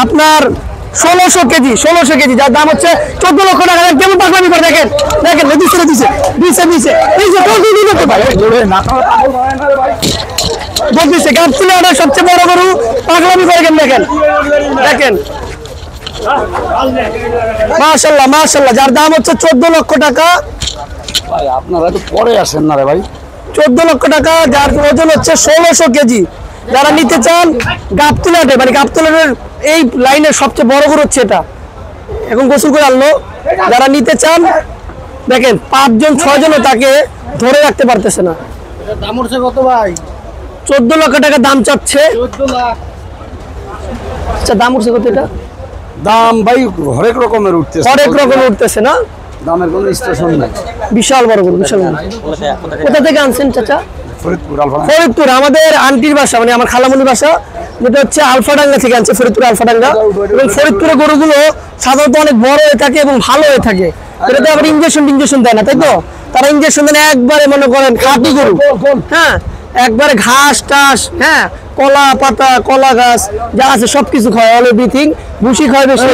আপনার 1600 কেজি যার দাম হচ্ছে 14 লক্ষ টাকা। কেমন পাগলামি করে দেখেন দিছে এই যে বলতেছে গাবতলী হাটের সবচেয়ে বড় গরু পাগলামি করে দেখেন মাশাআল্লাহ যার দাম হচ্ছে 14 লক্ষ টাকা। ভাই আপনারা তো পরে আসেন না রে ভাই। 14 লক্ষ টাকা, যার ওজন হচ্ছে 1600 কেজি। যারা নিতে চান গাবতলী হাটে, মানে গাবতলী হাটের এই লাইনের সবচেয়ে বড় গরু হচ্ছে এটা। এখন গোসল করে আনলো। যারা নিতে চান দেখেন 5 জন 6 জনও তাকে ধরে রাখতে পারতেছে না। দাম উঠছে কত ভাই? 14 লক্ষ টাকা দাম চাচ্ছে। 14 লাখ। আচ্ছা দাম উঠছে কত এটা? দাম ভাই হরেক রকমের উঠতেছে না, দামের কোনো স্টেশন নাই। বিশাল বড় গরু, বিশাল বড়। কোথা থেকে আনছেন চাচা? ফরিদপুর। আমাদের আন্টির বাসা, মানে আমার খালামুনির বাসা, যেটা হচ্ছে আলফাডাঙ্গা থেকে আনছে, ফরিদপুর আলফাডাঙ্গা। এবং ফরিদপুরের গরুগুলো সাধারণত অনেক বড় হয়ে থাকে এবং ভালো হয়ে থাকে। এটাতে আবার ইঞ্জেকশন দেয় না, তাই তো? তারা ইঞ্জেকশন দেয় একবারে, মনে করেন খাঁটি গরু, হ্যাঁ, একবারে ঘাস টাস, হ্যাঁ, কলা পাতা, কলা গাছ যা আছে সবকিছু খায়, অল এভরিথিং। ভুসি খায় বেশি।